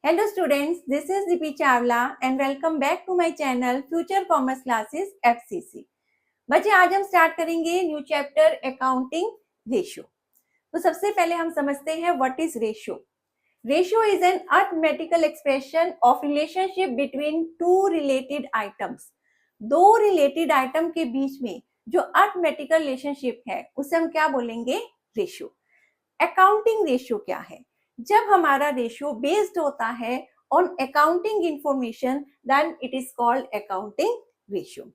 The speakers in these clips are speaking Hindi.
Hello students, this is Dipi Chawla and welcome back to my channel Future Commerce Classes FCC। बच्चे आज हम स्टार्ट करेंगे न्यू चैप्टर अकाउंटिंग रेशियो। तो सबसे पहले हम समझते हैं what is ratio. Ratio is an arithmetical expression of relationship between two related items. दो रिलेटेड आइटम के बीच में जो अरिथमेटिकल रिलेशनशिप है उसे हम क्या बोलेंगे? रेशियो। अकाउंटिंग रेशियो क्या है? जब हमारा रेशियो बेस्ड होता है on accounting information then it is called accounting ratio.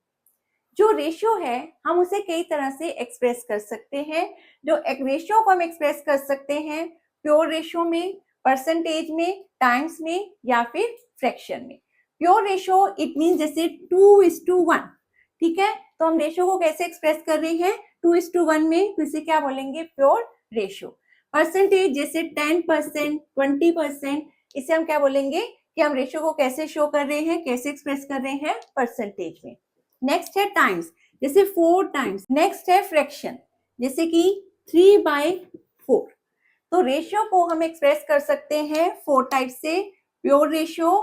जो रेशियो है हम उसे कई तरह से एक्सप्रेस कर सकते हैं। जो रेशियो को हम एक्सप्रेस कर सकते हैं प्योर रेशियो में, परसेंटेज में, टाइम्स में या फिर फ्रैक्शन में। प्योर रेशियो इट मीन जैसे 2:1, ठीक है। तो हम रेशियो को कैसे एक्सप्रेस कर रहे हैं? 2:1 में, तो इसे क्या बोलेंगे? Pure ratio. परसेंटेज जैसे 10%, 20%, इसे हम क्या बोलेंगे कि हम रेशियो को कैसे शो कर रहे हैं, कैसे एक्सप्रेस कर रहे हैं? परसेंटेज में। नेक्स्ट है टाइम्स, जैसे 4 टाइम्स। नेक्स्ट है फ्रैक्शन, जैसे कि 3/4। तो रेशियो को हम एक्सप्रेस कर सकते हैं 4 टाइप से: pure ratio,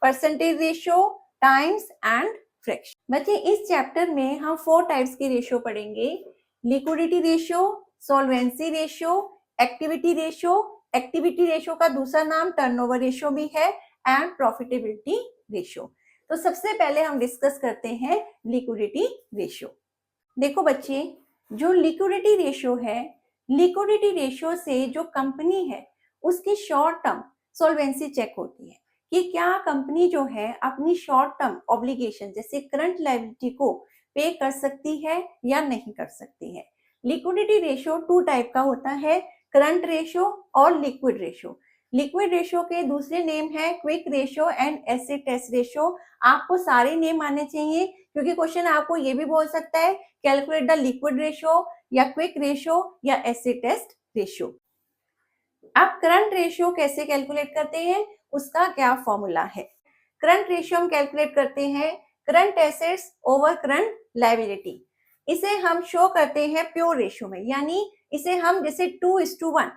percentage ratio, times and fraction. बच्चे इस चैप्टर में हम 4 टाइप्स की रेशियो पढ़ेंगे: liquidity ratio, solvency ratio, activity ratio. Activity ratio का दूसरा नाम टर्नओवर रेशियो भी है, एंड प्रॉफिटेबिलिटी रेशियो। तो सबसे पहले हम डिस्कस करते हैं लिक्विडिटी रेशियो। देखो बच्चे, जो लिक्विडिटी रेशियो है, लिक्विडिटी रेशियो से जो कंपनी है उसकी शॉर्ट टर्म सॉल्वेंसी चेक होती है कि क्या कंपनी जो है अपनी शॉर्ट टर्म ऑब्लिगेशन जैसे करंट लायबिलिटी को पे कर सकती है या नहीं कर सकती है। लिक्विडिटी रेशियो 2 टाइप का होता है, करंट रेशियो और लिक्विड रेशियो। लिक्विड रेशियो के दूसरे नेम है quick ratio and acid test ratio. आपको सारे नेम आने चाहिए क्योंकि क्वेश्चन आपको ये भी बोल सकता है कैलकुलेट द लिक्विड रेशियो या क्विक रेशियो या एसिड टेस्ट रेशियो। अब करंट रेशियो कैसे कैलकुलेट करते हैं, उसका क्या फॉर्मूला है? करंट रेशियो हम कैलकुलेट करते हैं current assets over current liability. इसे हम शो करते हैं प्योर रेशियो में, यानी इसे हम जैसे 2:1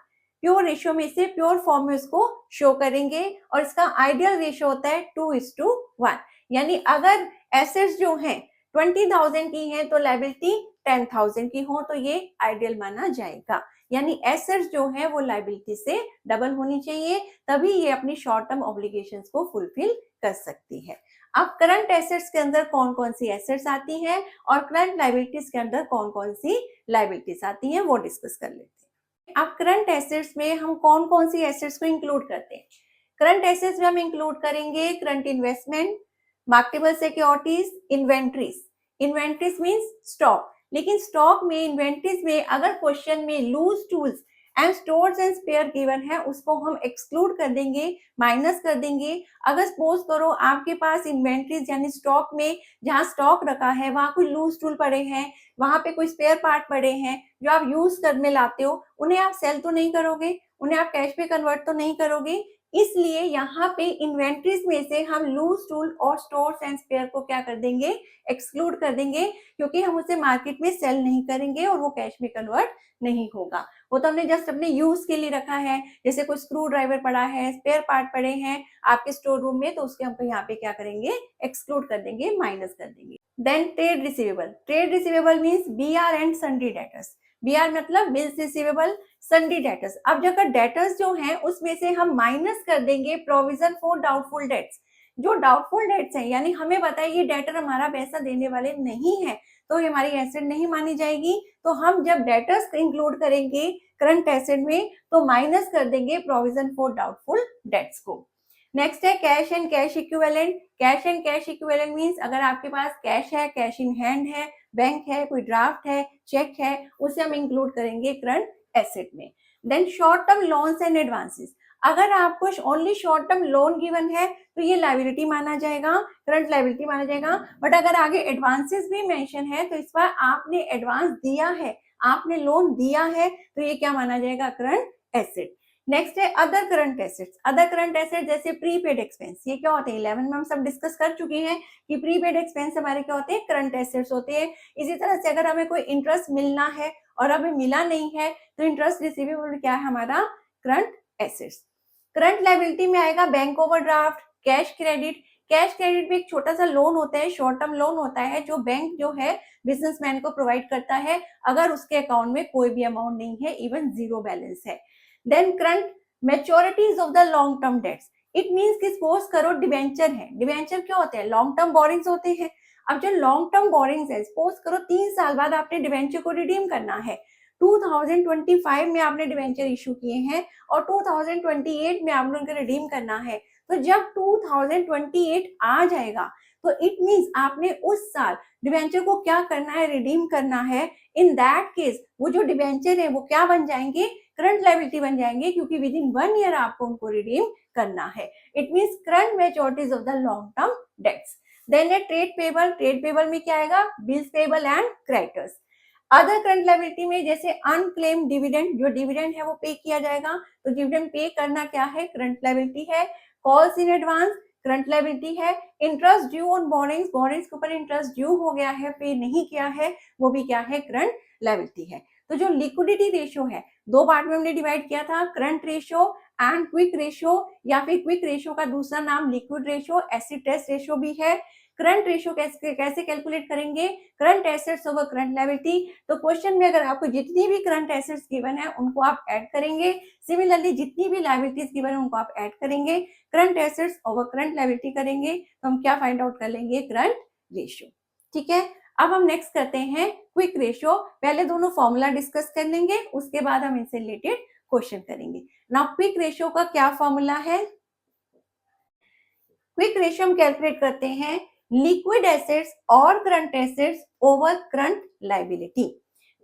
प्योर रेशियो में इसे प्योर फॉर्म में उसको शो करेंगे और इसका आइडियल रेशियो होता है 2:1। यानी अगर एसेट्स जो हैं 20,000 की हैं तो लायबिलिटी 10,000 की हो तो ये आइडियल माना जाएगा। यानी एसेट्स जो है वो लायबिलिटी से डबल होनी चाहिए, तभी ये अपनी शॉर्ट टर्म ऑब्लिगेशंस को फुलफिल कर सकती है। अब करंट एसेट्स के अंदर कौन कौन सी एसेट्स आती हैं और करंट लायबिलिटीज के अंदर कौन कौन सी लायबिलिटीज आती हैं वो डिस्कस कर लेते हैं। अब करंट एसेट्स में हम कौन कौन सी एसेट्स को इंक्लूड करते हैं? करंट एसेट्स में हम इंक्लूड करेंगे current investment, marketable securities, inventories. Inventories means stock, लेकिन स्टॉक में, इन्वेंट्रीज में अगर क्वेश्चन में loose tools and stores and spare given है उसको हम एक्सक्लूड कर देंगे, माइनस कर देंगे। अगर सपोज करो आपके पास इन्वेंट्रीज यानी स्टॉक में जहां स्टॉक रखा है वहां कोई लूज टूल पड़े हैं, वहां पे कोई स्पेयर पार्ट पड़े हैं जो आप यूज करने लाते हो, उन्हें आप सेल तो नहीं करोगे, उन्हें आप कैश पे कन्वर्ट तो नहीं करोगे। इसलिए यहाँ पे इन्वेंट्रीज में से हम लूज टूल और स्टोर्स एंड स्पेयर को क्या कर देंगे? एक्सक्लूड कर देंगे, क्योंकि हम उसे मार्केट में सेल नहीं करेंगे और वो कैश में कन्वर्ट नहीं होगा। वो तो हमने जस्ट अपने यूज के लिए रखा है। जैसे कोई स्क्रू ड्राइवर पड़ा है, स्पेयर पार्ट पड़े हैं आपके स्टोर रूम में, तो उसके हम यहाँ पे क्या करेंगे? एक्सक्लूड कर देंगे, माइनस कर देंगे। Then trade receivable. Trade receivable means BR and sundry debtors. BR मतलब बिल्स रिसीवेबल, सन्डी डेटर्स। अब जगह डेटर्स जो हैं उसमें से हम माइनस कर देंगे प्रोविजन फॉर डाउटफुल डेट्स। जो डाउटफुल डेट्स हैं यानी हमें पता है ये डेटर हमारा पैसा देने वाले नहीं है तो ये हमारी एसेट नहीं मानी जाएगी। तो हम जब डेटर्स इंक्लूड करेंगे करंट एसेट में तो माइनस कर देंगे प्रोविजन फॉर डाउटफुल डेट्स को। नेक्स्ट है cash and cash equivalent. Cash and cash equivalent means अगर आपके पास कैश है, कैश इन हैंड है, बैंक है, कोई ड्राफ्ट है, चेक है, उसे हम इंक्लूड करेंगे करंट एसेट में। Then short term loans and advances. अगर आपको only short term loan given है तो ये लायबिलिटी माना जाएगा, करंट लायबिलिटी माना जाएगा। बट अगर आगे एडवांसेस भी मेंशन है तो इस बार आपने एडवांस दिया है, आपने लोन दिया है, तो ये क्या माना जाएगा? Current asset. नेक्स्ट है other current assets. Other current asset जैसे प्रीपेड एक्सपेंस, ये क्या होते हैं? 11 में हम सब डिस्कस कर चुके हैं कि प्रीपेड एक्सपेंस हमारे क्या होते हैं? करंट एसेट्स होते हैं। इसी तरह से अगर हमें कोई इंटरेस्ट मिलना है और अभी मिला नहीं है तो इंटरेस्ट रिसीवेबल क्या है? हमारा करंट एसेट्स। करंट लायबिलिटी में आएगा bank overdraft, cash credit. Cash credit भी एक छोटा सा लोन होता है, शॉर्ट टर्म लोन होता है जो बैंक जो है बिजनेसमैन को प्रोवाइड करता है अगर उसके अकाउंट में कोई भी अमाउंट नहीं है, इवन जीरो बैलेंस है। Then current maturities of the long term debts. It means कि सपोज करो डिवेंचर है। डिवेंचर क्या होते हैं? लॉन्ग टर्म बोरिंग्स होते हैं। अब जो लॉन्ग टर्म बोरिंग्स है, सपोज करो 3 साल बाद आपने डिवेंचर को रिडीम करना है, 2025 में आपने डिवेंचर इशू किए हैं और 2028 में आपने उनको रिडीम करना है। तो जब 2028 आ जाएगा तो इट मींस आपने उस साल डिवेंचर को क्या करना है? रिडीम करना है। इन दैट केस वो जो डिवेंचर है वो क्या बन जाएंगे? करंट लायबिलिटी बन जाएंगे, क्योंकि विद इन 1 ईयर आपको उनको रिडीम करना है। It means current maturities of the long term debts. Then है ट्रेड पेबल। ट्रेड पेबल में क्या आएगा? Bills payable and creditors. Other current liability में जैसे अनक्लेम डिविडेंड, जो डिविडेंड है वो पे किया जाएगा, तो डिविडेंड पे करना क्या है? करंट लायबिलिटी है। Calls in advance current liability है। Interest due on borrowings, borrowings के ऊपर इंटरेस्ट ड्यू हो गया है, पे नहीं किया है, वो भी क्या है? करंट लायबिलिटी है। तो जो लिक्विडिटी रेशियो है, दो पार्ट में हमने डिवाइड किया था, current ratio and quick ratio, या फिर क्विक रेशियो का दूसरा नाम liquid ratio, acid test ratio भी है। करंट रेशियो कैसे कैलकुलेट करेंगे? Current assets over current liability. तो क्वेश्चन में अगर आपको जितनी भी करंट एसेट्स गिवन है उनको आप ऐड करेंगे, सिमिलरली जितनी भी लायबिलिटीज गिवन है उनको आप ऐड करेंगे, current assets over current liability करेंगे, तो हम क्या फाइंड आउट कर लेंगे? Current ratio. ठीक है, अब हम नेक्स्ट करते हैं क्विक रेशियो। पहले दोनों फॉर्मूला डिस्कस कर लेंगे, उसके बाद हम इनसे रिलेटेड क्वेश्चन करेंगे। नाउ क्विक रेशियो का क्या फॉर्मूला है? क्विक रेशियो हम कैलकुलेट करते हैं लिक्विड एसेट्स और current assets over current liability.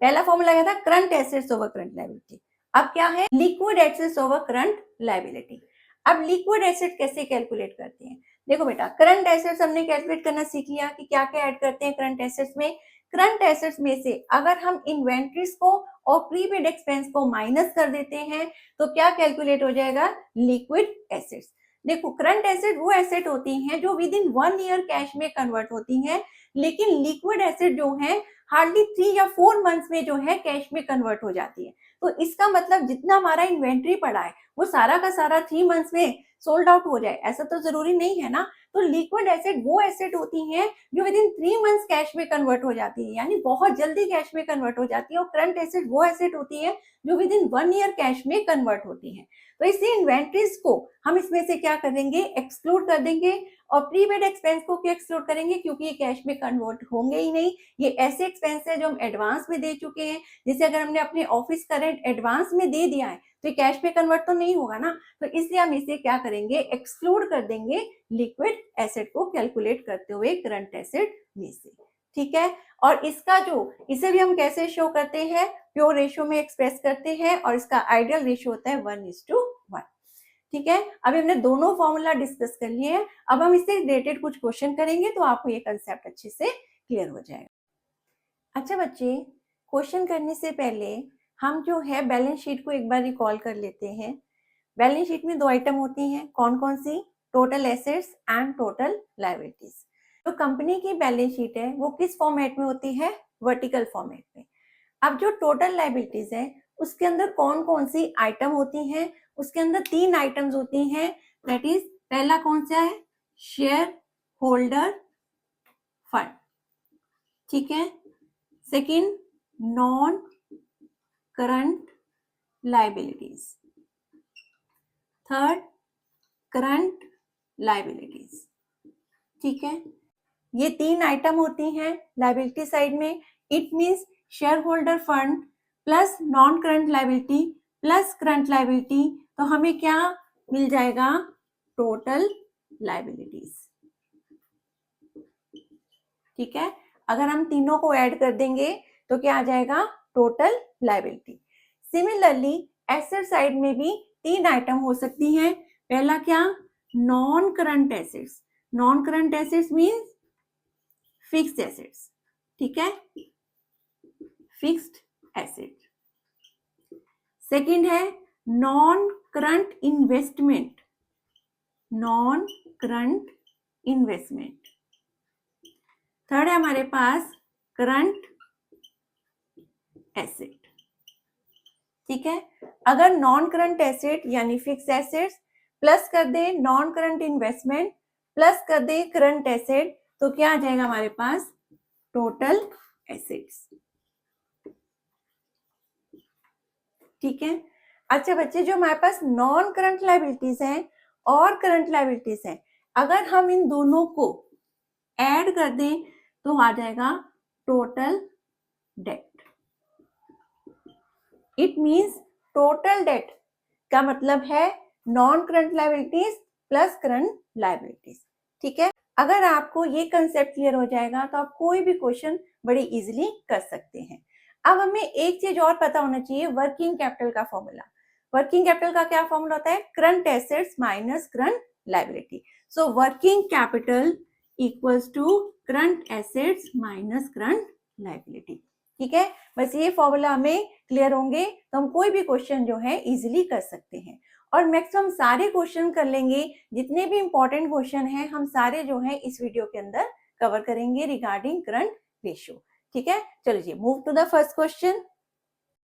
पहला फॉर्मूला क्या था? Current assets over current liability. अब क्या है? Liquid assets over current liability. अब लिक्विड एसेट कैसे कैलकुलेट करते हैं? देखो बेटा, करंट एसेट्स हमने कैलकुलेट करना सीख लिया कि क्या क्या ऐड करते हैं करंट एसेट्स में। करंट एसेट्स में से अगर हम इन्वेंट्रीज को और प्रीपेड एक्सपेंस को माइनस कर देते हैं तो क्या कैलकुलेट हो जाएगा? Liquid assets. देखो, करंट एसेट वो एसेट होती हैं जो विद इन 1 ईयर कैश में कन्वर्ट होती हैं, लेकिन लिक्विड एसेट जो है हार्डली 3 या 4 मंथ्स में जो है कैश में कन्वर्ट हो जाती है। तो इसका मतलब जितना हमारा इन्वेंट्री पड़ा है वो सारा का सारा 3 मंथ्स में सोल्ड आउट हो जाए, ऐसा तो जरूरी नहीं है ना। तो लिक्विड एसेट वो एसेट होती हैं जो विद इन 3 मंथ्स कैश में कन्वर्ट हो जाती है, यानी बहुत जल्दी कैश में कन्वर्ट हो जाती है। और करंट एसेट वो एसेट होती है जो विद इन 1 ईयर कैश में कन्वर्ट होती है। तो इसलिए इन्वेंट्रीज को हम इसमें से क्या कर देंगे? एक्सक्लूड कर देंगे। और प्रीपेड एक्सपेंस को क्यों एक्सक्लूड करेंगे? क्योंकि ये कैश में कन्वर्ट होंगे ही नहीं। ये ऐसे एक्सपेंस है जो हम एडवांस में दे चुके हैं, जैसे अगर हमने अपने ऑफिस का रेंट एडवांस में दे दिया है तो ये कैश में कन्वर्ट तो नहीं होगा ना। तो इसलिए हम इसे क्या करेंगे? एक्सक्लूड कर देंगे लिक्विड एसेट को कैलकुलेट करते हुए करंट एसेट में से। ठीक है, और इसका जो इसे भी हम कैसे शो करते हैं? प्योर रेशियो में एक्सप्रेस करते हैं, और इसका आइडियल रेशियो होता है 1:1। ठीक है, अभी हमने दोनों फॉर्मूला डिस्कस कर लिए हैं। अब हम इससे रिलेटेड कुछ क्वेश्चन करेंगे तो आपको ये कंसेप्ट अच्छे से क्लियर हो जाएगा। अच्छा बच्चे, क्वेश्चन करने से पहले हम जो है बैलेंस शीट को एक बार रिकॉल कर लेते हैं। बैलेंस शीट में 2 आइटम होती हैं, कौन कौन सी? Total assets and total liabilities. तो कंपनी की बैलेंस शीट है वो किस फॉर्मेट में होती है? वर्टिकल फॉर्मेट में। अब जो टोटल लायबिलिटीज है उसके अंदर कौन कौन सी आइटम होती हैं? उसके अंदर 3 आइटम्स होती हैं। दैट इज, पहला कौन सा है? Share holder fund. ठीक है, second, non current liabilities. Third, current liabilities. ठीक है, ये 3 आइटम होती हैं लायबिलिटी साइड में। It means share holder fund plus non current liability plus current liability, तो हमें क्या मिल जाएगा? Total liabilities. ठीक है, अगर हम तीनों को ऐड कर देंगे तो क्या आ जाएगा? Total liability. Similarly asset side में भी 3 आइटम हो सकती हैं। पहला क्या? Non current assets. Non current assets means fixed assets. ठीक है, फिक्स्ड एसेट। सेकंड है non current investment. Non current investment. Third है हमारे पास करंट एसेट। ठीक है, अगर नॉन करंट एसेट यानी फिक्स्ड एसेट्स प्लस कर दे नॉन करंट इन्वेस्टमेंट प्लस कर दे करंट एसेट, तो क्या आ जाएगा हमारे पास टोटल एसेट्स। ठीक है। अच्छा बच्चे, जो हमारे पास नॉन करंट लायबिलिटीज हैं और करंट लायबिलिटीज हैं, अगर हम इन दोनों को ऐड कर दें तो आ जाएगा total date. It means total date का मतलब है non current liabilities plus current liabilities. ठीक है। अगर आपको ये कंसेप्ट क्लियर हो जाएगा तो आप कोई भी क्वेश्चन बड़ी इजीली कर सकते हैं। अब हमें एक चीज और पता होना चाहिए, वर्किंग कैपिटल का फॉर्मूला। वर्किंग कैपिटल का क्या फॉर्मूला होता है? Current assets minus current liability. So working capital equals to current assets minus current liability. ठीक है। बस ये फॉर्मूला हमें क्लियर होंगे तो हम कोई भी क्वेश्चन जो है इजीली कर सकते हैं, और मैक्सिमम सारे क्वेश्चन कर लेंगे। जितने भी इंपॉर्टेंट क्वेश्चन हैं हम सारे जो है इस वीडियो के अंदर कवर करेंगे रिगार्डिंग करंट रेशियो। ठीक है। चलिए move to the first question.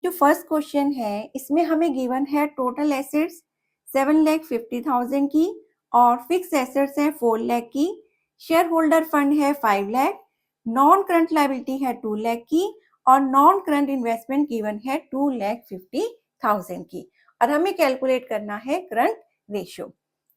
जो फर्स्ट क्वेश्चन है इसमें हमें गिवन है टोटल एसेट्स 7,50,000 की और फिक्स एसेट्स है 4 लाख की, शेयर होल्डर फंड है 5 लाख, नॉन करंट लायबिलिटी है 2 लाख की और नॉन करंट इन्वेस्टमेंट गिवन है 2,50,000 की, और हमें कैलकुलेट करना है करंट रेशियो।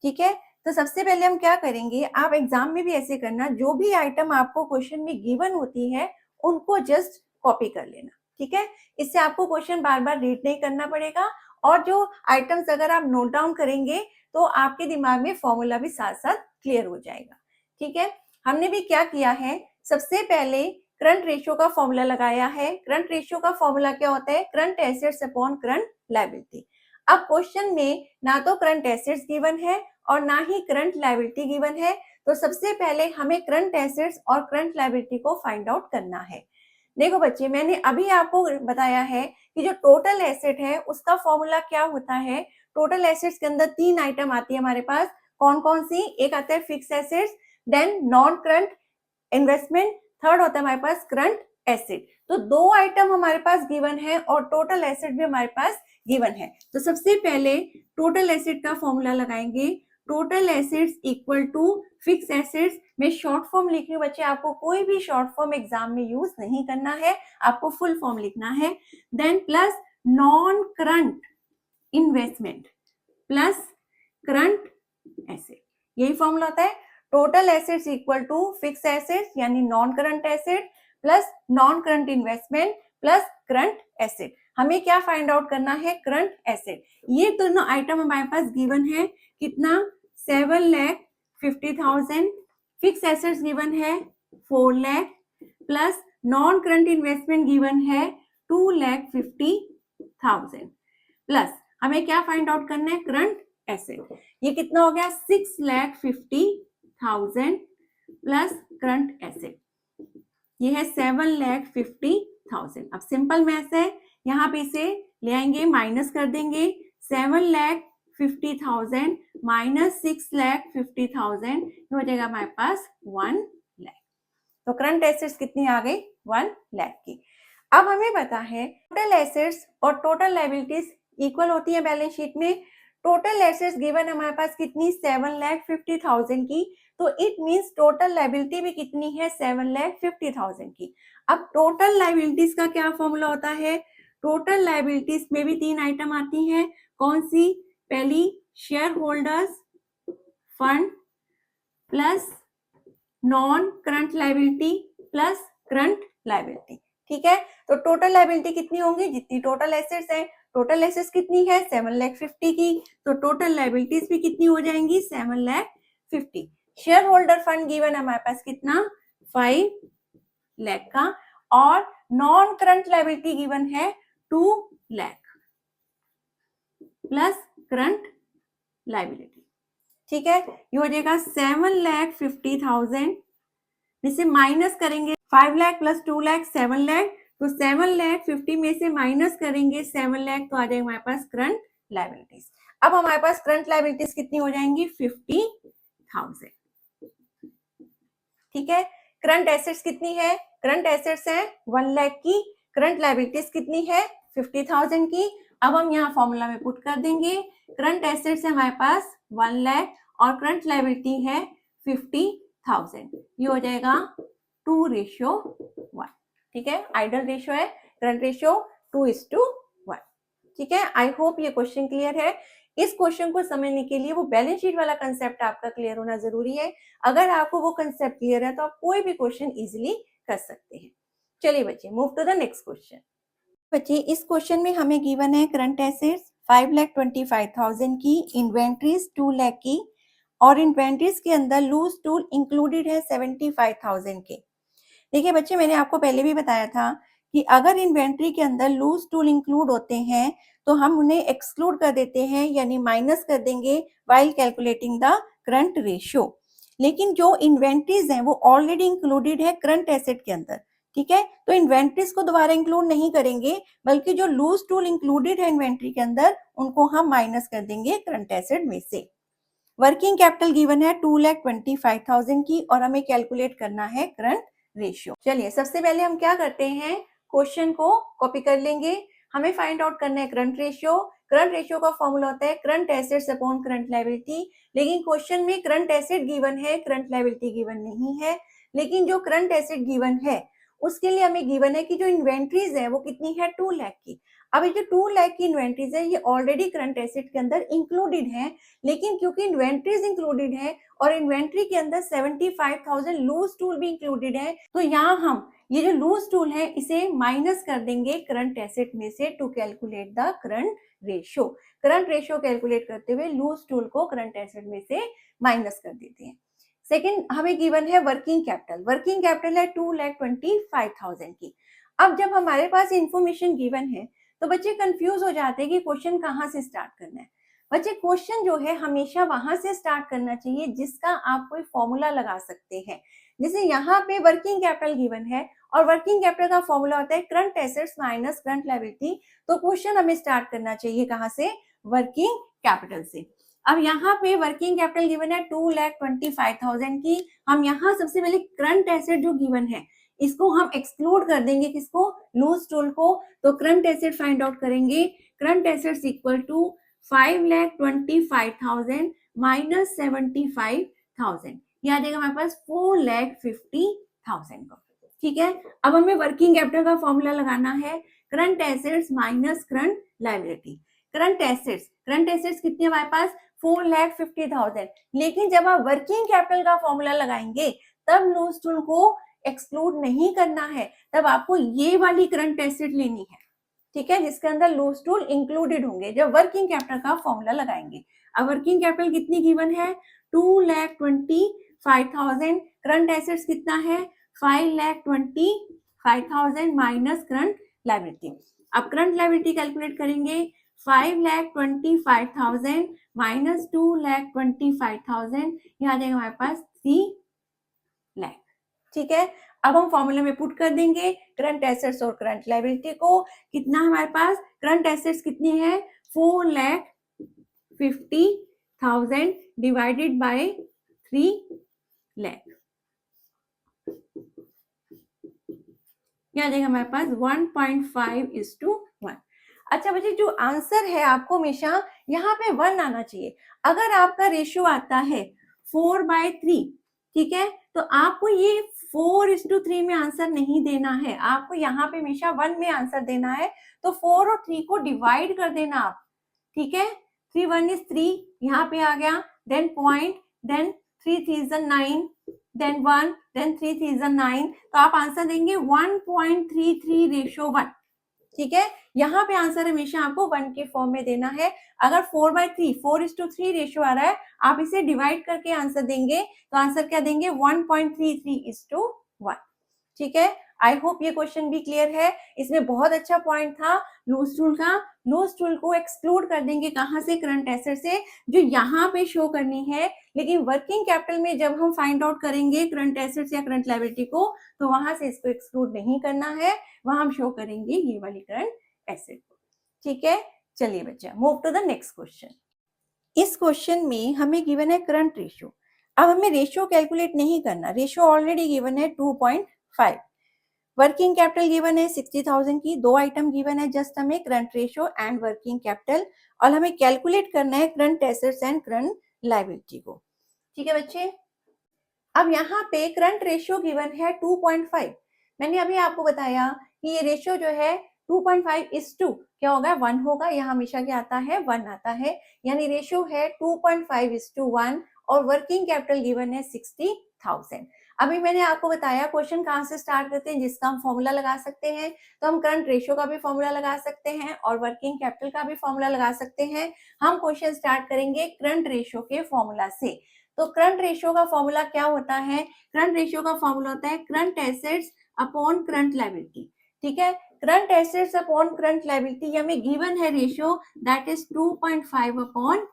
ठीक है। तो सबसे पहले हम क्या करेंगे, आप एग्जाम में भी ऐसे करना, जो भी आइटम आपको क्वेश्चन में गिवन होती है उनको जस्ट कॉपी कर लेना। ठीक है। इससे आपको क्वेश्चन बार बार रीड नहीं करना पड़ेगा, और जो आइटम्स अगर आप नोट डाउन करेंगे तो आपके दिमाग में फॉर्मूला भी साथ साथ क्लियर हो जाएगा। ठीक है। हमने भी क्या किया है, सबसे पहले करंट रेशियो का फॉर्मूला लगाया है। करंट रेशियो का फॉर्मूला क्या होता है? Current assets upon current liability. अब क्वेश्चन में ना तो करंट एसेट्स गिवन है और ना ही करंट लायबिलिटी गिवन है, तो सबसे पहले हमें करंट एसेट्स और करंट लायबिलिटी को फाइंड आउट करना है। देखो बच्चे, मैंने अभी आपको बताया है कि जो टोटल एसेट है उसका फॉर्मूला क्या होता है। टोटल एसेट्स के अंदर 3 आइटम आती है हमारे पास। कौन कौन सी? एक आता है fix assets, then non current investment, third होता है हमारे पास करंट एसेट। तो 2 आइटम हमारे पास गिवन है और टोटल एसेट भी हमारे पास गिवन है। तो सबसे पहले टोटल एसेट का फॉर्मूला लगाएंगे। Total assets equal to fix assets. मैं शॉर्ट फॉर्म लिख रही हूँ बच्चे, आपको कोई भी शॉर्ट फॉर्म एग्जाम में यूज नहीं करना है, आपको फुल फॉर्म लिखना है। Then plus non current investment plus current asset, यही फॉर्मूला होता है। Total assets equal to fix assets यानी non current asset plus non current investment plus current asset. हमें क्या फाइंड आउट करना है? Current asset. ये दोनों आइटम हमारे पास गिवन है, कितना? 7,50,000। फिक्स एसेट्स गिवन है 4 lakh plus non current investment given है 2,50,000 प्लस हमें क्या फाइंड आउट करना है? Current asset. ये कितना हो गया? 6,50,000 प्लस करंट एसेट, ये है 7,50,000। अब सिंपल मैथ है, यहाँ पे इसे ले आएंगे, माइनस कर देंगे। 7,50,000 माइनस 6,50,000 हो जाएगा हमारे पास 1 लाख। तो करंट एसेट्स कितनी आ गई? 1 लाख की। अब हमें पता है टोटल एसेट्स और टोटल लायबिलिटीज इक्वल होती है बैलेंस शीट में। टोटल एसेट्स गिवन हमारे पास कितनी? 7,50,000 की, तो इट मींस टोटल लायबिलिटी भी कितनी है? 7,50,000 की। अब टोटल लायबिलिटीज का क्या फॉर्मूला होता है? टोटल लायबिलिटीज में भी 3 आइटम आती हैं। कौन सी? पहली share holders fund plus non current liability plus current liability. ठीक है। तो टोटल लायबिलिटी कितनी होंगी? जितनी टोटल एसेट्स है। टोटल एसेट्स कितनी है? 7,50,000 की, तो टोटल लायबिलिटीज भी कितनी हो जाएंगी? 7,50,000। शेयर होल्डर फंड गिवन हमारे पास कितना? 5 लाख का, और नॉन करंट लायबिलिटी गिवन है 2 लाख प्लस करंट लायबिलिटी। ठीक है। ये हो जाएगा 7,50,000 में से माइनस करेंगे 5 लाख प्लस 2 लाख 7 लाख, तो 7,50,000 में से माइनस करेंगे 7 लाख, तो आ जाएगा हमारे पास करंट लायबिलिटीज। अब हमारे पास करंट लायबिलिटीज कितनी हो जाएंगी? 50,000। ठीक है। करंट एसेट्स कितनी है? करंट एसेट्स है 1 लाख की, करंट लायबिलिटीज कितनी है? 50,000 की। अब हम यहाँ फॉर्मूला में पुट कर देंगे। करंट एसेट्स है हमारे पास 1 लाख और करंट लायबिलिटी है 50,000। ये हो जाएगा 2:1। ठीक है, आइडल रेशियो है, करंट रेशियो 2:1। ठीक है, आई होप ये क्वेश्चन क्लियर है। इस क्वेश्चन को समझने के लिए वो बैलेंस शीट वाला कंसेप्ट आपका क्लियर होना जरूरी है। अगर आपको वो कंसेप्ट क्लियर है तो आप कोई भी क्वेश्चन इजीली कर सकते हैं। चलिए बच्चे, move to the next question. बच्चे, इस क्वेश्चन में हमें गिवन है करंट एसेट्स 5,25,000 की, इन्वेंट्रीज 2 लाख की, और इन्वेंट्रीज के अंदर लूज टूल इंक्लूडेड है 75,000 के। देखिए बच्चे, मैंने आपको पहले भी बताया था कि अगर इन्वेंट्री के अंदर लूज टूल इंक्लूड होते हैं तो हम उन्हें एक्सक्लूड कर देते हैं, यानी माइनस कर देंगे while calculating the current ratio. लेकिन जो इन्वेंट्रीज हैं वो ऑलरेडी इंक्लूडेड है करंट एसेट के अंदर। ठीक है, तो इन्वेंट्रीज को दोबारा इंक्लूड नहीं करेंगे, बल्कि जो लूज टूल इंक्लूडेड है इन्वेंट्री के अंदर उनको हम माइनस कर देंगे करंट एसेट में से। वर्किंग कैपिटल गिवन है 2,25,000 की और हमें कैलकुलेट करना है करंट रेशियो। चलिए, सबसे पहले हम क्या करते हैं, क्वेश्चन को कॉपी कर लेंगे। हमें फाइंड आउट करना है करंट रेशियो। करंट रेशियो का फॉर्मूला होता है current assets upon current liability. लेकिन क्वेश्चन में करंट एसेट गिवन है, करंट लायबिलिटी गिवन नहीं है। लेकिन जो करंट एसेट गिवन है उसके लिए हमें गिवन है कि जो इन्वेंट्रीज है वो कितनी है, 2 लाख की। अब ये जो 2 लाख की इन्वेंट्रीज है ये ऑलरेडी करंट एसेट के अंदर इंक्लूडेड है। लेकिन क्योंकि इन्वेंट्रीज इंक्लूडेड है और इन्वेंट्री के अंदर 75,000 लूज टूल भी इंक्लूडेड है, तो यहाँ हम ये जो लूज टूल है इसे माइनस कर देंगे करंट एसेट में से to calculate the current ratio. Current ratio calculate करते हुए लूज टूल को करंट एसेट में से माइनस कर देते हैं। सेकेंड, हमें गिवन है वर्किंग कैपिटल। वर्किंग कैपिटल है 2,25,000 की। अब जब हमारे पास इंफॉर्मेशन गिवन है तो बच्चे कंफ्यूज हो जाते हैं कि क्वेश्चन कहाँ से स्टार्ट करना है। बच्चे, क्वेश्चन जो है हमेशा वहां से स्टार्ट करना चाहिए जिसका आप कोई फॉर्मूला लगा सकते हैं। जैसे यहाँ पे वर्किंग कैपिटल गिवन है और वर्किंग कैपिटल का फॉर्मूला होता है current assets minus current liability. तो क्वेश्चन हमें स्टार्ट करना चाहिए कहाँ से, वर्किंग कैपिटल से। अब यहाँ पे वर्किंग कैपिटल गिवन है 2,25,000 की। हम यहाँ सबसे पहले करंट एसेट जो गिवन है इसको हम एक्सक्लूड कर देंगे, किसको, लूज टूल को। तो करंट एसेट फाइंड आउट करेंगे। Current assets equal to 5,25,000 minus 75,000, याद आएगा हमारे पास 4,50,000 का। ठीक है, अब हमें वर्किंग कैपिटल का फॉर्मूला लगाना है current assets minus current liability. Current assets कितनी है हमारे पास, 4,50,000। लेकिन जब आप वर्किंग कैपिटल का फॉर्मूला लगाएंगे तब लूज टूल को एक्सक्लूड नहीं करना है, तब आपको ये वाली करंट एसेट लेनी है। ठीक है, जिसके अंदर लूज टूल इंक्लूडेड होंगे जब वर्किंग कैपिटल का फॉर्मूला लगाएंगे। अब वर्किंग कैपिटल कितनी गिवन है, 2,25,000। करंट एसेट्स कितना है, 5,25,000 माइनस करंट लायबिलिटी। अब करंट लायबिलिटी कैलकुलेट करेंगे, 5,25,000 माइनस 2,25,000, यहाँ जाएगा हमारे पास 3 लाख। ठीक है, अब हम फॉर्मूले में पुट कर देंगे करंट एसेट्स और करंट लायबिलिटी को। कितना हमारे पास, करंट एसेट्स कितनी है, 4,50,000 डिवाइडेड बाय 3 लाख, यहाँ देगा हमारे पास 1.5:1। अच्छा बच्चे, जो आंसर है आपको हमेशा यहाँ पे 1 आना चाहिए। अगर आपका रेशियो आता है 4/3, ठीक है, तो आपको ये 4:3 में आंसर नहीं देना है, आपको यहाँ पे हमेशा 1 में आंसर देना है। तो 4 और 3 को डिवाइड कर देना आप। ठीक है, 3 1 is 3, यहाँ पे आ गया, then point, then 3 3 is 9, then 1, then 3 3 is 9। तो आप आंसर देंगे 1.33:1। ठीक है, यहाँ पे आंसर हमेशा आपको 1 के फॉर्म में देना है। अगर 4/3 4:3 रेशियो आ रहा है, आप इसे डिवाइड करके आंसर देंगे, तो आंसर क्या देंगे, 1.33:1। ठीक है, आई होप ये क्वेश्चन भी क्लियर है। इसमें बहुत अच्छा पॉइंट था लूज टूल का। लूज टूल को एक्सक्लूड कर देंगे कहां से, करंट एसेट से, जो यहाँ पे शो करनी है। लेकिन वर्किंग कैपिटल में जब हम फाइंड आउट करेंगे करंट एसेट्स या करंट लायबिलिटी को, तो वहां से इसको एक्सक्लूड नहीं करना है, वहां हम शो करेंगे ये वाली करंट एसेट को। ठीक है, चलिए बच्चा, move to the next question. इस क्वेश्चन में हमें गिवन है करंट रेशियो। अब हमें रेशियो कैलकुलेट नहीं करना, रेशियो ऑलरेडी गिवन है 2.5। वर्किंग कैपिटल गिवन है 60,000 की। 2 आइटम गिवन है, जस्ट हमें current ratio and working capital, और हमें कैलकुलेट करना है current assets and current liability को। ठीक है बच्चे। अब यहाँ पे करंट रेशियो गिवन है 2.5। मैंने अभी आपको बताया कि ये रेशियो जो है 2.5:2 क्या होगा, 1 होगा। यहाँ हमेशा क्या आता है, 1 आता है, यानी रेशियो है 2.5:1 और वर्किंग कैपिटल गिवन है 60,000। अभी मैंने आपको बताया क्वेश्चन कहाँ से स्टार्ट करते हैं, जिसका हम फॉर्मूला लगा सकते हैं। तो हम करंट रेशियो का भी फॉर्मूला लगा सकते हैं और वर्किंग कैपिटल का भी फॉर्मूला लगा सकते हैं। हम क्वेश्चन स्टार्ट करेंगे करंट रेशियो के फॉर्मूला से। तो करंट रेशियो का फॉर्मूला क्या होता है, करंट रेशियो का फॉर्मूला होता है current assets upon current liability. ठीक है, current assets upon current liability हमें गिवन है रेशियो, दैट इज 2.5/1।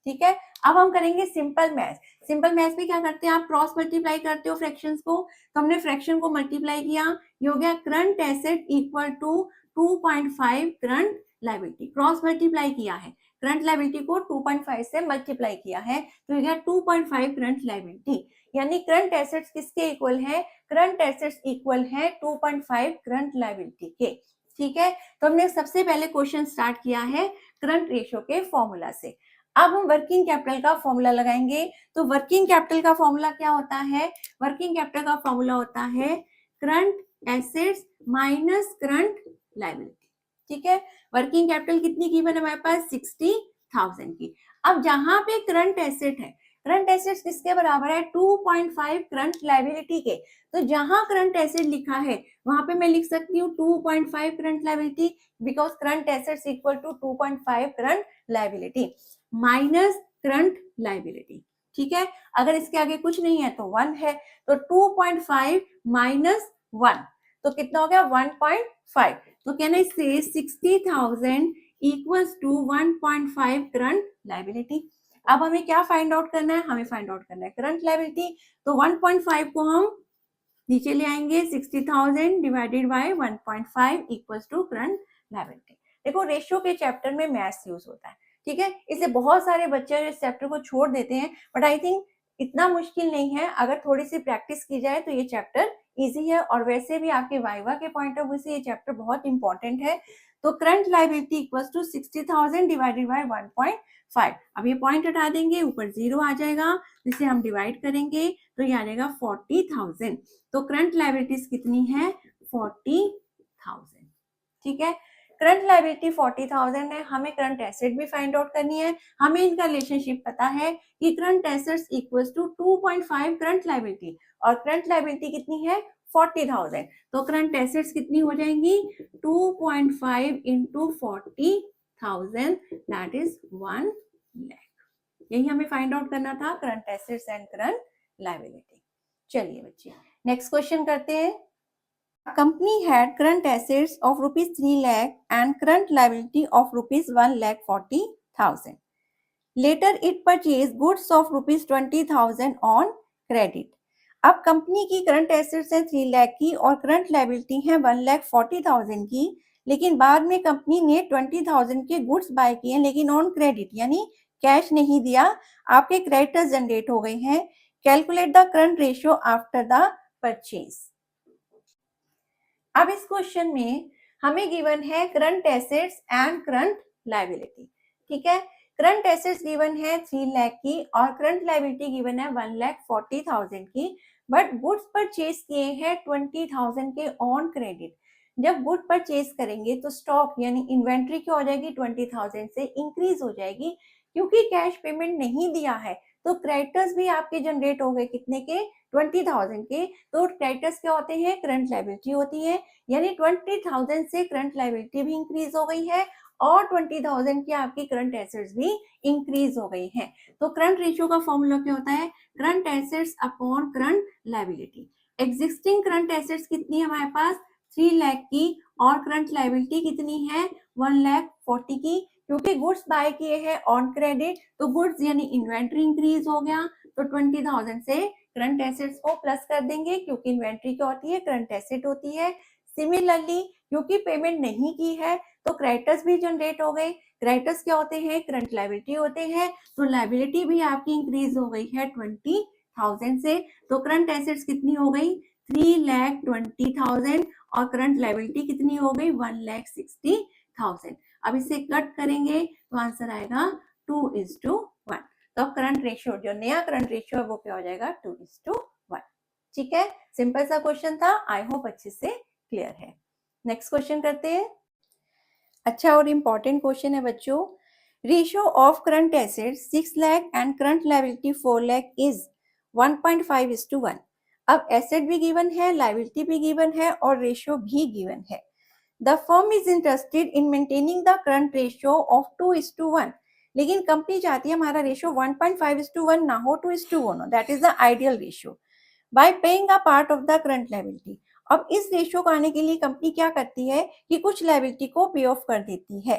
ठीक है, अब हम करेंगे सिंपल मैथ। सिंपल मैथ में क्या करते हैं, आप क्रॉस मल्टीप्लाई करते हो फ्रैक्शंस को। तो हमने फ्रैक्शन को मल्टीप्लाई किया, ये हो गया current asset equal to 2.5 current liability. Cross multiply किया है, करंट लायबिलिटी को 2.5 से मल्टीप्लाई किया है, तो ये 2.5 करंट लायबिलिटी। यानी करंट एसेट्स किसके इक्वल है, करंट एसेट्स इक्वल है 2.5 करंट लायबिलिटी के। ठीक है, तो हमने सबसे पहले क्वेश्चन स्टार्ट किया है करंट रेशियो के फॉर्मूला से। अब हम वर्किंग कैपिटल का फॉर्मूला लगाएंगे। तो वर्किंग कैपिटल का फॉर्मूला क्या होता है, वर्किंग कैपिटल का फॉर्मूला होता है current assets minus current liability. ठीक है, वर्किंग कैपिटल कितनी गिवन है हमारे पास, 60,000 की। अब जहां पे करंट एसेट है, करंट एसेट्स किसके बराबर है, 2.5 करंट लायबिलिटी के। तो जहां करंट एसेट लिखा है वहां पे मैं लिख सकती हूँ 2.5 current liability, because current assets equal to 2.5 current liability minus current liability. ठीक है, अगर इसके आगे कुछ नहीं है तो 1 है, तो 2.5 माइनस 1 तो कितना हो गया, 1.5। तो कहना है 60,000 इक्वल्स टू 1.5 करंट लायबिलिटी। अब हमें क्या फाइंड आउट करना है, हमें फाइंड आउट करना है करंट लायबिलिटी। तो 1.5 को हम नीचे ले आएंगे, 60,000 divided by 1.5 equals to current liability. देखो रेशियो के चैप्टर में मैथ्स यूज होता है। ठीक है, इसलिए बहुत सारे बच्चे इस चैप्टर को छोड़ देते हैं, बट आई थिंक इतना मुश्किल नहीं है। अगर थोड़ी सी प्रैक्टिस की जाए तो ये चैप्टर इजी है, और वैसे भी आपके वाइवा के पॉइंट ऑफ व्यू से ये चैप्टर बहुत इंपॉर्टेंट है। तो current liability equals to 60,000 divided by 1.5। अब ये पॉइंट हटा देंगे, ऊपर 0 आ जाएगा, जिसे हम डिवाइड करेंगे तो ये आ जाएगा 40,000। तो करंट लायबिलिटीज कितनी है, 40,000। ठीक है, करंट लायबिलिटी 40,000 है। हमें करंट एसेट भी फाइंड आउट करनी है। हमें इनका रिलेशनशिप पता है कि current assets equals to 2.5 current liability, और करंट लायबिलिटी कितनी है, 40,000। तो करंट एसेट्स कितनी हो जाएंगी, 2.5 इंटू 40,000, दैट इज 1 लाख। यही हमें फाइंड आउट करना था, current assets and current liability. चलिए बच्चे नेक्स्ट क्वेश्चन करते हैं। Company had current assets of rupees 3 lakh and current liability of rupees 1,40,000. Later it purchased goods of rupees 20,000 on credit. अब कंपनी की करंट एसेट्स है 3 लाख की और करंट लायबिलिटी है 1,40,000 की, लेकिन बाद में कंपनी ने 20,000 के गुड्स बाय किए हैं, लेकिन ऑन क्रेडिट यानी कैश नहीं दिया, आपके क्रेडिटर्स जनरेट हो गए हैं। Calculate the current ratio after the purchase. अब इस क्वेश्चन में हमें गिवन है current assets and current liability. ठीक है, करंट एसेट्स गिवन है 3 लाख की और करंट लायबिलिटी गिवन है 1,40,000 की, बट गुड्स परचेज किए हैं 20,000 के ऑन क्रेडिट। जब गुड परचेज करेंगे तो स्टॉक यानी इन्वेंट्री क्या हो जाएगी, 20,000 से इंक्रीज हो जाएगी, क्योंकि कैश पेमेंट नहीं दिया है। तो क्रेडिटर्स भी आपके जनरेट हो गए कितने के, 20,000 के। तो क्रेडिटर्स क्या होते हैं, करंट लायबिलिटी होती है, यानी 20,000 से करंट लायबिलिटी भी इंक्रीज हो गई है और 20,000 की आपकी करंट एसेट्स भी इंक्रीज हो गई है। तो करंट रेशियो का फॉर्मूला क्या होता है, current assets upon current liability. Existing current assets कितनी है हमारे पास, 3 लाख की, और करंट लायबिलिटी कितनी है, 1,40,000 की। क्योंकि गुड्स बाय किए हैं ऑन क्रेडिट, तो गुड्स यानी इन्वेंट्री इंक्रीज हो गया, तो 20,000 से करंट एसेट्स को प्लस कर देंगे, क्योंकि इन्वेंट्री क्या होती है, करंट एसेट होती है। सिमिलरली क्योंकि पेमेंट नहीं की है तो क्रेडिटर्स भी जनरेट हो गए। क्रेडिटर्स क्या होते हैं, करंट लायबिलिटी होते हैं, तो लायबिलिटी भी आपकी इंक्रीज हो गई है 20,000 से। तो करंट एसेट्स कितनी हो गई, 3,20,000, और करंट लायबिलिटी कितनी हो गई, 1,60,000। अब इसे कट करेंगे तो आंसर आएगा 2:1। तो अब करंट रेशियो, जो नया करंट रेशियो है वो क्या हो जाएगा, 2:1। ठीक है, सिंपल सा क्वेश्चन था, आई होप अच्छे से क्लियर है। नेक्स्ट क्वेश्चन करते हैं। अच्छा और इम्पॉर्टेंट क्वेश्चन है बच्चों, ratio of current assets 6 lakh and current liability 4 lakh is 1.5:1। अब एसेट भी गिवन है, लायबिलिटी भी गिवन है और रेशियो भी गिवन है। The firm is interested in maintaining the current ratio of 2:1, लेकिन कंपनी चाहती है हमारा रेशियो 1.5:1 ना हो, 2:1 हो, that is the ideal ratio, bye paying a part of the current liability. अब इस रेशियो को आने के लिए कंपनी क्या करती है कि कुछ लायबिलिटी को पे ऑफ कर देती है।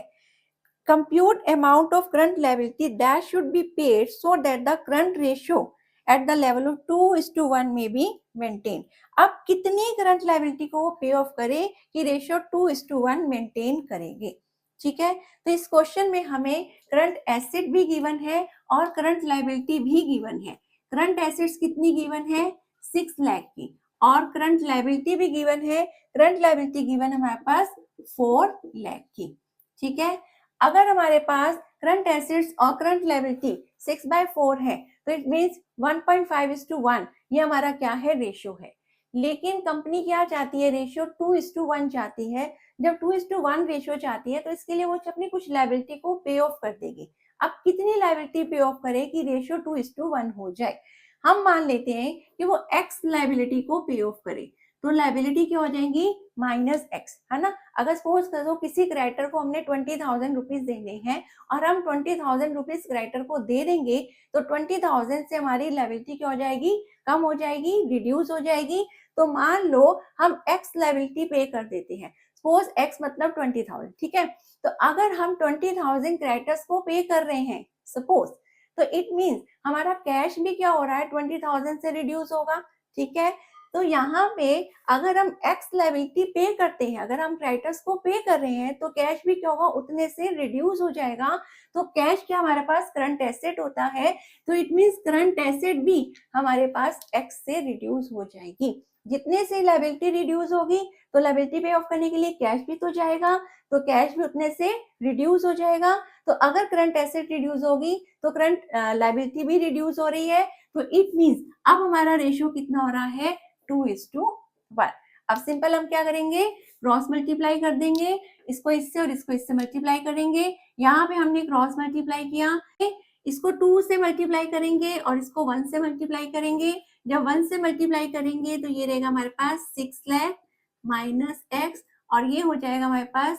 Compute amount of current liability that should be paid so that the current ratio at the level of 2:1 में बी मेंटेन। अब कितनी करंट लायबिलिटी को पे ऑफ करे कि रेशियो 2:1 मेंटेन करेंगे। ठीक है, तो इस क्वेश्चन में हमें करंट एसेट भी गिवन है और करंट लायबिलिटी भी गिवन है। करंट एसेट्स कितनी गिवन है, 6 लाख की, और करंट लायबिलिटी भी गिवन है, करंट लायबिलिटी गिवन है हमारे पास 4 लाख की। ठीक है, अगर हमारे पास करंट एसेट्स और करंट लायबिलिटी 6/4 है तो इट मींस 1.5:1 ये हमारा क्या है, रेशियो है। लेकिन कंपनी क्या चाहती है, रेशियो 2:1 चाहती है। जब 2:1 रेशियो चाहती है तो इसके लिए वो अपनी कुछ लायबिलिटी को पे ऑफ कर देगी। अब कितनी लायबिलिटी पे ऑफ करे कि रेशियो 2:1 हो जाए। हम मान लेते हैं कि वो एक्स लायबिलिटी को पे ऑफ करे, तो लायबिलिटी क्या हो जाएंगी, -x, है ना। अगर सपोज करो किसी क्रेडिटर को हमने 20,000 रुपीज देने हैं और हम 20,000 रुपीज क्रेडिटर को दे देंगे तो 20,000 से हमारी लायबिलिटी क्या हो जाएगी, कम हो जाएगी, रिड्यूस हो जाएगी। तो मान लो हम x लायबिलिटी पे कर देते हैं, सपोज x मतलब 20,000। ठीक है, तो अगर हम 20,000 क्रेडिटर्स को पे कर रहे हैं सपोज, तो इट मींस हमारा कैश भी क्या हो रहा है, 20,000 से रिड्यूस होगा। ठीक है, तो यहाँ पे अगर हम एक्स लायबिलिटी पे करते हैं, अगर हम क्रेडिटर्स को पे कर रहे हैं तो कैश भी क्या होगा, उतने से रिड्यूस हो जाएगा। तो कैश क्या हमारे पास करंट एसेट होता है, तो इट मींस करंट एसेट भी हमारे पास एक्स से रिड्यूस हो जाएगी। जितने से लायबिलिटी रिड्यूस होगी तो लायबिलिटी पे ऑफ करने के लिए कैश भी तो जाएगा, तो कैश भी उतने से रिड्यूस हो जाएगा। तो अगर करंट एसेट रिड्यूस होगी तो करंट लायबिलिटी भी रिड्यूस हो रही है, तो इट मींस अब हमारा रेशियो कितना हो रहा है, 2:1। अब सिंपल हम क्या करेंगे, क्रॉस मल्टीप्लाई कर देंगे, इसको इससे और इसको इससे मल्टीप्लाई करेंगे। यहाँ पे हमने क्रॉस मल्टीप्लाई किया, इसको 2 से मल्टीप्लाई करेंगे और इसको 1 से मल्टीप्लाई करेंगे। जब 1 से मल्टीप्लाई करेंगे तो ये रहेगा हमारे पास 6 लाख माइनस एक्स, और ये हो जाएगा हमारे पास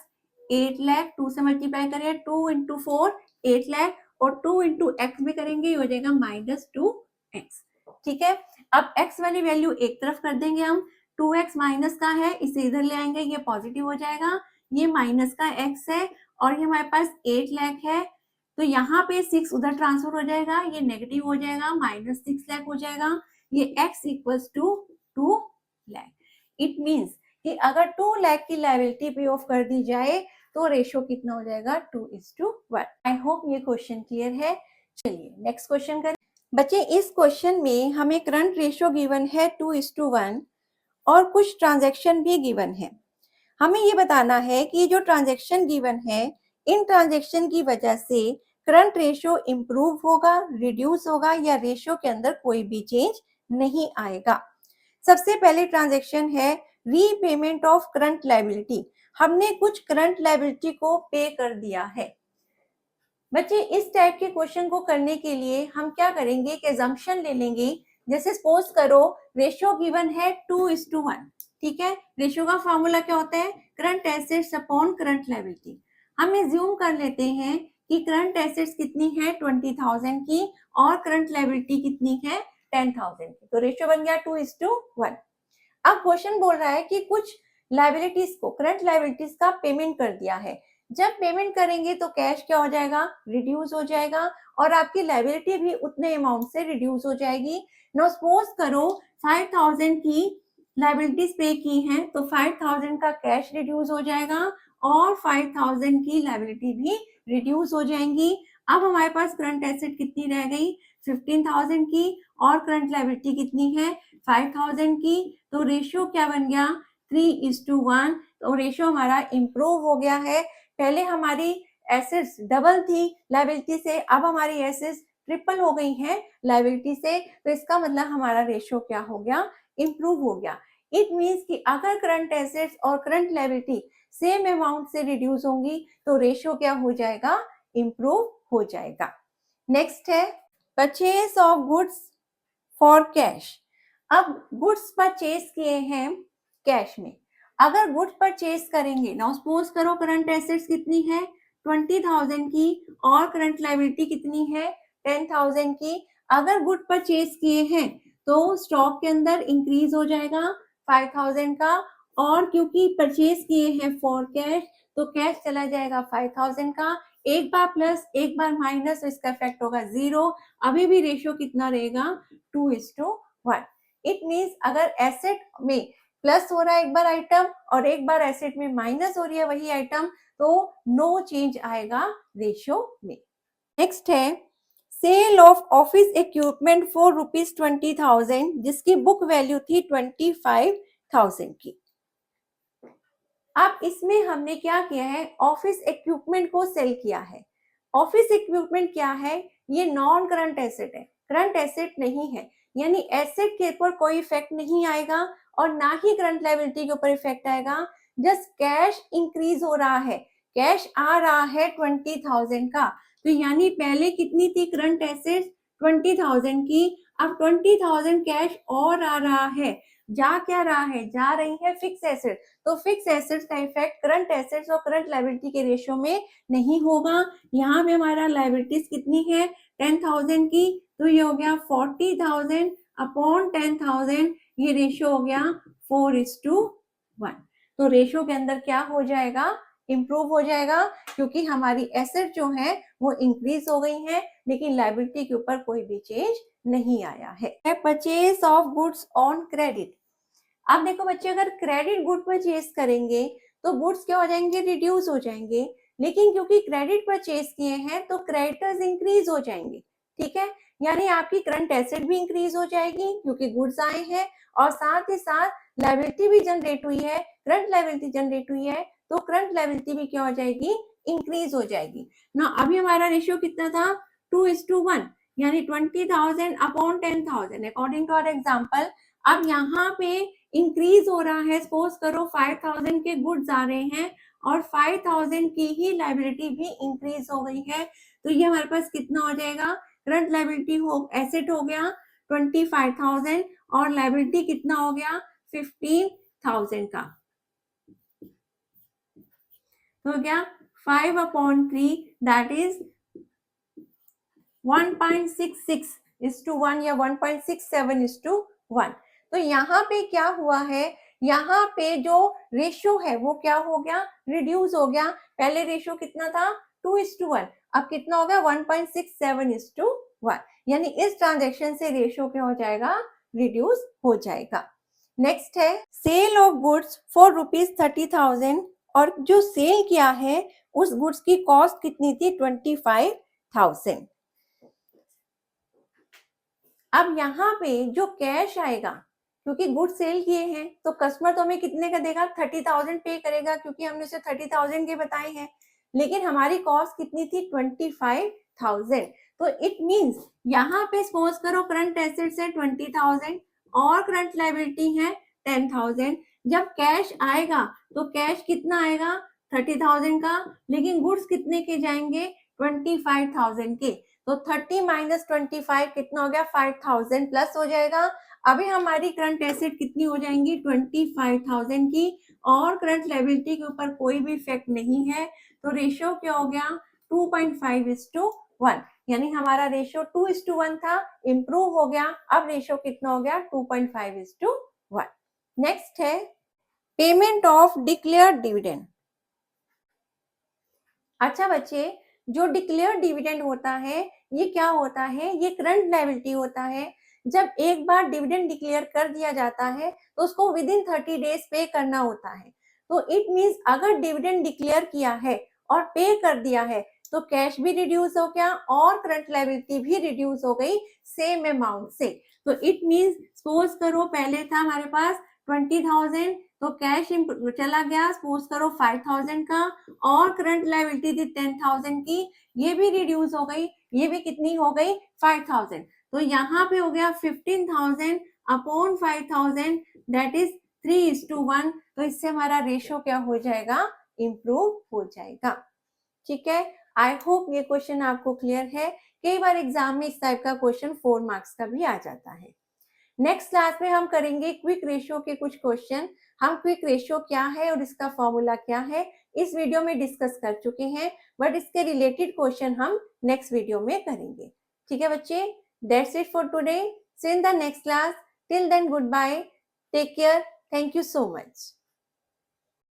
8 लाख। 2 से मल्टीप्लाई करें, 2 इंटू 4 8 लाख, और 2 इंटू एक्स भी करेंगे, ये हो जाएगा -2x। ठीक है, अब x वाली वैल्यू एक तरफ कर देंगे हम, 2x माइनस का है, इसे इधर ले आएंगे, ये पॉजिटिव हो जाएगा, ये माइनस का x है, और ये हमारे पास 8 लाख है। तो यहाँ पे 6 उधर ट्रांसफर हो जाएगा, ये नेगेटिव हो जाएगा, -6 लाख हो जाएगा। ये x equals to 2 lakh. It means कि अगर 2 लाख की लायबिलिटी पे ऑफ कर दी जाए तो रेशियो कितना हो जाएगा, 2:1। आई होप ये क्वेश्चन क्लियर है। चलिए नेक्स्ट क्वेश्चन करें। बच्चे इस क्वेश्चन में हमें करंट रेशियो गिवन है 2:1 और कुछ ट्रांजैक्शन भी गिवन है। हमें ये बताना है कि जो ट्रांजैक्शन गिवन है, इन ट्रांजैक्शन की वजह से करंट रेशियो इंप्रूव होगा, रिड्यूस होगा, या रेशियो के अंदर कोई भी चेंज नहीं आएगा। सबसे पहले ट्रांजैक्शन है रीपेमेंट ऑफ करंट लायबिलिटी। हमने कुछ करंट लायबिलिटी को पे कर दिया है। बच्चे इस टाइप के क्वेश्चन को करने के लिए हम क्या करेंगे कि assumption ले लेंगे। जैसे सपोज करो रेशियो गिवन है 2:1। ठीक है, रेशियो का फॉर्मूला क्या होता है, current assets upon current liability. हम एज्यूम कर लेते हैं कि करंट एसेट्स कितनी है, 20,000 की, और करंट लायबिलिटी कितनी है, 10,000 की। तो रेशियो बन गया 2:1। अब क्वेश्चन बोल रहा है कि कुछ लायबिलिटीज को, करंट लायबिलिटीज का पेमेंट कर दिया है। जब पेमेंट करेंगे तो कैश क्या हो जाएगा, रिड्यूस हो जाएगा, और आपकी लायबिलिटी भी उतने अमाउंट से रिड्यूस हो जाएगी। नो सपोज करो 5,000 की लायबिलिटीज पे की हैं, तो 5,000 का कैश रिड्यूस हो जाएगा और 5,000 की लायबिलिटी भी रिड्यूस हो जाएंगी। अब हमारे पास करंट एसेट कितनी रह गई, 15,000 की, और करंट लायबिलिटी कितनी है, 5,000 की। तो रेशियो क्या बन गया, 3:1। तो रेशियो हमारा इंप्रूव हो गया है। पहले हमारी एसेट्स डबल थी लायबिलिटी से, अब हमारी एसेट्स ट्रिपल हो गई हैं लायबिलिटी से, तो इसका मतलब हमारा रेशियो क्या हो गया, इंप्रूव हो गया। इट मीन्स कि अगर करंट एसेट्स और करंट लायबिलिटी सेम अमाउंट से रिड्यूस होंगी तो रेशियो क्या हो जाएगा, इंप्रूव हो जाएगा। नेक्स्ट है purchase of goods for cash. अब गुड्स परचेज किए हैं कैश में, अगर गुड्स परचेज करेंगे, नाउ सपोज करो करंट एसेट्स कितनी है 20,000 की और करंट लायबिलिटी कितनी है 10,000 की। अगर गुड परचेज किए हैं तो स्टॉक के अंदर इंक्रीज हो जाएगा 5,000 का, और क्योंकि परचेज किए हैं फॉर कैश तो कैश चला जाएगा 5,000 का, एक बार प्लस एक बार माइनस, तो इसका इफेक्ट होगा 0। अभी भी रेशियो कितना रहेगा 2:1। इट मीन्स अगर एसेट में प्लस हो रहा है एक बार आइटम और एक बार एसेट में माइनस हो रही है वही आइटम, तो नो चेंज आएगा रेशियो में। नेक्स्ट है sale of office equipment for ₹20,000 जिसकी बुक वैल्यू थी 25,000 की। अब इसमें हमने क्या किया है, ऑफिस इक्विपमेंट को सेल किया है। ऑफिस इक्विपमेंट क्या है, ये नॉन करंट एसेट है, करंट एसेट नहीं है, यानी एसेट के ऊपर कोई इफेक्ट नहीं आएगा और ना ही करंट लायबिलिटी के ऊपर इफेक्ट आएगा। जस्ट कैश इंक्रीज हो रहा है, कैश आ रहा है 20,000 का, तो यानी पहले कितनी थी करंट एसेट 20,000 की, अब 20,000 कैश और आ रहा है, जा क्या रहा है, जा रही है फिक्स एसेट, तो फिक्स एसेट्स का इफेक्ट करंट एसेट्स और करंट लायबिलिटी के रेशियो में नहीं होगा। यहाँ पे हमारा लायबिलिटीज कितनी है 10,000 की, तो ये हो गया 40,000 अपॉन 10,000, ये रेशियो हो गया 4:1। तो रेशियो के अंदर क्या हो जाएगा, इंप्रूव हो जाएगा, क्योंकि हमारी एसेट जो है वो इंक्रीज हो गई है लेकिन लायबिलिटी के ऊपर कोई भी चेंज नहीं आया है। Purchase of goods on credit. अब देखो बच्चे, अगर क्रेडिट गुड परचेज करेंगे तो गुड्स क्या हो जाएंगे, रिड्यूस हो जाएंगे, लेकिन क्योंकि क्रेडिट परचेज किए हैं तो क्रेडिटर्स इंक्रीज हो जाएंगे। ठीक है, यानी आपकी करंट एसेट भी इंक्रीज हो जाएगी क्योंकि गुड्स आए हैं, और साथ ही साथ लायबिलिटी भी जनरेट हुई है, करंट लायबिलिटी जनरेट हुई है, तो करंट लायबिलिटी भी क्या हो जाएगी, इंक्रीज हो जाएगी ना। अभी हमारा रेशियो कितना था 2:1, यानी 20,000 upon 10,000 according to our example. अब यहाँ पे इंक्रीज हो रहा है, सपोज करो 5,000 के गुड्स आ रहे हैं और 5,000 की ही लायबिलिटी भी इंक्रीज हो गई है, तो ये हमारे पास कितना हो जाएगा, करंट लायबिलिटी हो एसेट हो गया 25,000 और लायबिलिटी कितना हो गया 15,000 का, तो क्या 5/3 दैट इज 1.66:1 या 1.67:1। तो यहाँ पे क्या हुआ है, यहाँ पे जो रेशियो है वो क्या हो गया, रिड्यूस हो गया। पहले रेशियो कितना था 2:1, अब कितना हो गया 1.67:1, यानी इस ट्रांजेक्शन से रेशियो क्या हो जाएगा, रिड्यूस हो जाएगा। नेक्स्ट है सेल ऑफ गुड्स फॉर ₹30,000, और जो सेल किया है उस गुड्स की कॉस्ट कितनी थी 25,000। अब यहाँ पे जो कैश आएगा, क्योंकि गुड सेल किए हैं तो कस्टमर तो हमें कितने का देगा 30,000 पे करेगा, क्योंकि हमने उसे 30,000 के बताए हैं, लेकिन हमारी कॉस्ट कितनी थी 25,000। तो इट मींस यहाँ पे सपोज करो करंट एसेट्स है 20,000 और करंट लायबिलिटी है 10,000। जब कैश आएगा तो कैश कितना आएगा 30,000 का, लेकिन गुड्स कितने के जाएंगे 25,000 के, तो 30 - 25 कितना हो गया 5,000 प्लस हो जाएगा। अभी हमारी करंट एसेट कितनी हो जाएंगी 25,000 की, और करंट लायबिलिटी के ऊपर कोई भी इफेक्ट नहीं है, तो रेशियो क्या हो गया 2.5:1, यानी हमारा रेशियो 2:1 था, इंप्रूव हो गया। अब रेशियो कितना हो गया 2.5:1। नेक्स्ट है पेमेंट ऑफ डिक्लेयर्ड डिविडेंड। अच्छा बच्चे, जो डिक्लेयर डिविडेंड होता है ये क्या होता है, ये करंट लायबिलिटी होता है। जब एक बार डिविडेंड डिक्लेयर कर दिया जाता है तो उसको विद इन 30 डेज पे करना होता है। तो इट मींस अगर डिविडेंड डिक्लेयर किया है और पे कर दिया है तो कैश भी रिड्यूस हो गया और करंट लायबिलिटी भी रिड्यूस हो गई सेम अमाउंट से। तो इट मींस सपोज करो पहले था हमारे पास 20,000, तो कैश चला गया सपोज करो 5,000 का, और करंट लायबिलिटी थी 10,000 की, ये भी रिड्यूस हो गई ये भी कितनी हो गई 5000, तो यहाँ पे हो गया 15,000 अपॉन 5,000 दैट इज 3:1। तो इससे हमारा रेशो क्या हो जाएगा, इंप्रूव हो जाएगा। ठीक है, आई होप ये क्वेश्चन आपको क्लियर है। कई बार एग्जाम में इस टाइप का क्वेश्चन 4 मार्क्स का भी आ जाता है। नेक्स्ट क्लास में हम करेंगे क्विक रेशियो के कुछ क्वेश्चन। हम क्विक रेशियो क्या है और इसका फॉर्मूला क्या है इस वीडियो में डिस्कस कर चुके हैं, बट इसके रिलेटेड क्वेश्चन हम नेक्स्ट वीडियो में करेंगे। ठीक है बच्चे, that's it for today, see you in the next class, till then goodbye, take care, thank you so much.